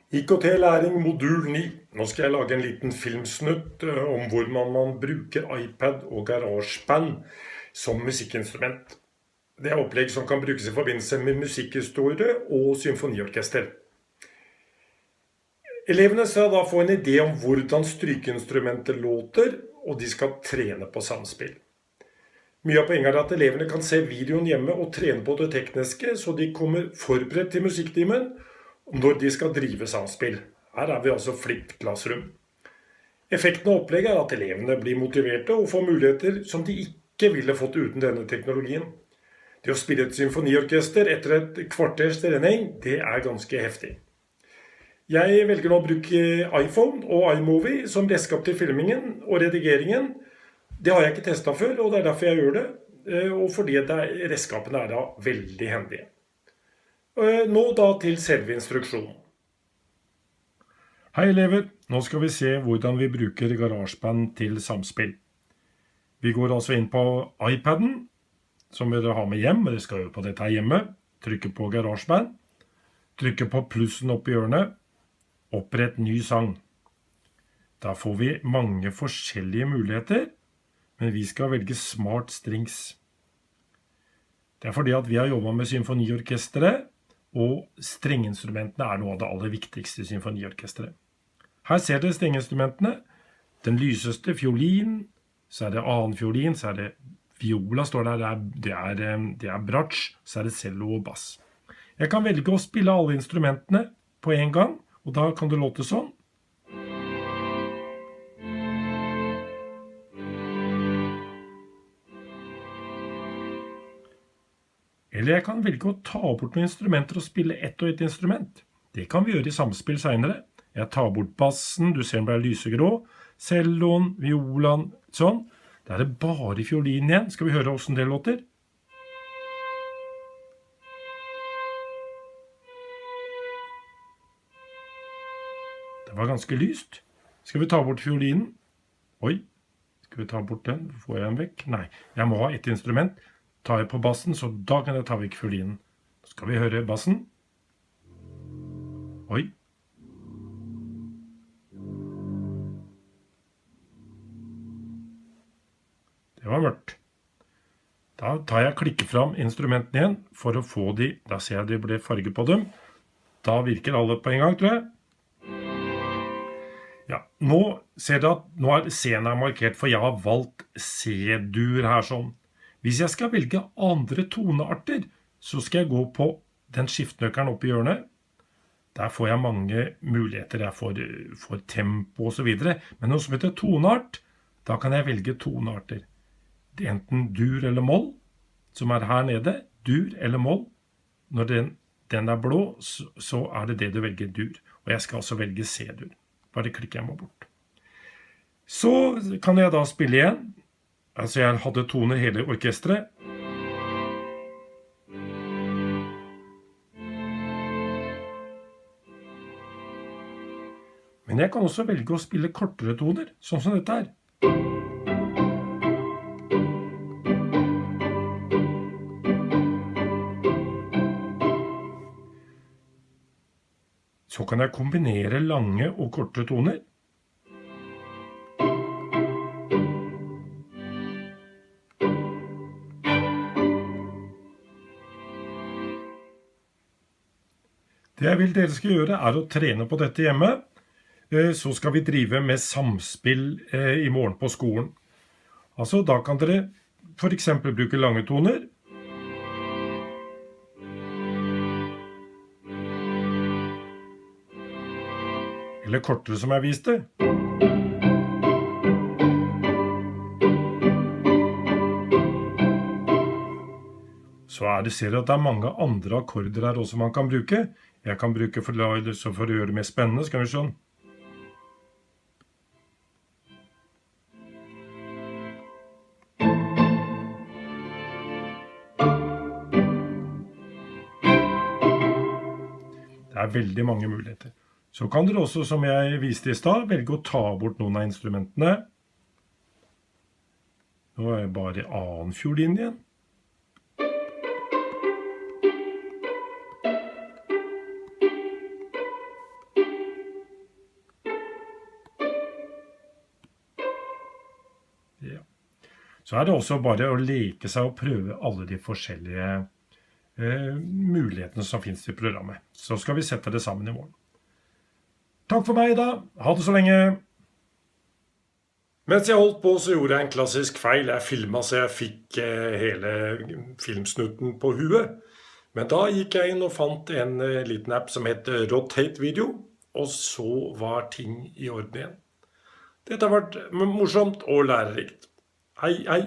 IKT-læring modul 9. Nå skal jeg lage en liten filmsnutt om hvordan man bruker iPad og GarageBand som musikkinstrument. Det er opplegg som kan brukes i forbindelse med musikkhistorie og symfoniorkester. Elevene skal da få en idé om hvordan strykeinstrumenter låter, og de skal trene på samspill. Mye av poenget er at elevene kan se videoen hjemme og trene på det tekniske, så de kommer forberedt til musikktimen når de skal drive samspill. Her er vi altså flipped classroom. Effekten av opplegget er at elevene blir motiverte og får muligheter som de ikke ville fått uten denne teknologien. Det å spille et symfoniorkester etter et kvarters trening, det er ganske heftig. Jeg velger nå å bruke iPhone og iMovie som redskap til filmingen og redigeringen. Det har jeg ikke testet før, og det er derfor jeg gjør det, og fordi redskapene er da veldig hendige. Nå da til selve instruksjonen. Hei elever, nå skal vi se hvordan vi bruker GarageBand til samspill. Vi går altså inn på iPaden, som dere har med hjem, dere skal øve på dette her hjemme. Trykker på GarageBand, trykker på plussen opp i hjørnet, opprett ny sang. Da får vi mange forskjellige muligheter, men vi skal velge Smart Strings. Det er fordi at vi har jobbet med symfoniorkestret, og strengeinstrumentene er noe av det aller viktigste i symfoniorkestret. Her ser dere strengeinstrumentene. Den lyseste fiolin, så er det annen fiolin, så er det viola, står der, det er bratsj, så er det cello og bass. Jeg kan velge å spille alle instrumentene på en gang, og da kan det låte sånn. Eller jeg kan velge å ta bort noen instrumenter og spille ett og ett instrument. Det kan vi gjøre i samspill senere. Jeg tar bort bassen, du ser den blir lysegrå, celloen, violaen, sånn. Da er det bare fiolinen igjen. Skal vi høre hvordan det låter? Det var ganske lyst. Skal vi ta bort fiolinen? Oi, skal vi ta bort den? Får jeg den vekk? Nei, jeg må ha ett instrument. Tar jeg på bassen, så da kan jeg ta vekk fiolinen. Så skal vi høre bassen. Oi. Det var mørkt. Da tar jeg og klikker fram instrumentene igjen for å få de, da ser jeg det ble farge på dem. Da virker alle på en gang, tror jeg. Ja, nå ser dere at nå er scenen markert, for jeg har valgt C-dur her sånn. Hvis jeg skal velge andre tonearter, så skal jeg gå på den skiftnøkkelen oppe i hjørnet. Der får jeg mange muligheter, jeg får tempo og så videre. Men noe som heter toneart, da kan jeg velge tonearter. Det er enten dur eller moll, som er her nede, dur eller moll. Når den er blå, så er det du velger dur. Og jeg skal altså velge C-dur. Bare klikker jeg meg bort. Så kan jeg da spille igjen. Altså jeg hadde toner hele orkestret. Men jeg kan også velge å spille kortere toner, sånn som dette her. Så kan jeg kombinere lange og korte toner. Det jeg vil dere skal gjøre er å trene på dette hjemme. Så skal vi drive med samspill i morgen på skolen. Altså, da kan dere for eksempel bruke lange toner. Eller kortere som jeg viste. Så ser dere at det er mange andre akkorder her også man kan bruke. Jeg kan bruke for å gjøre det mer spennende, skal vi se. Det er veldig mange muligheter. Så kan dere også, som jeg viste i stad, velge å ta bort noen av instrumentene. Nå er jeg bare annen fiolin igjen. så det også bare å leke seg og prøve alle de forskjellige mulighetene som finnes i programmet. Så skal vi sette det sammen i morgen. Takk for meg da. Ha det så lenge. Mens jeg holdt på, så gjorde jeg en klassisk feil. Jeg filmet så jeg fikk hele filmsnutten på huet. Men da gikk jeg inn og fant en liten app som heter Rotate Video, og så var ting i orden igjen. Dette har vært morsomt og lærerikt. Hei, hei!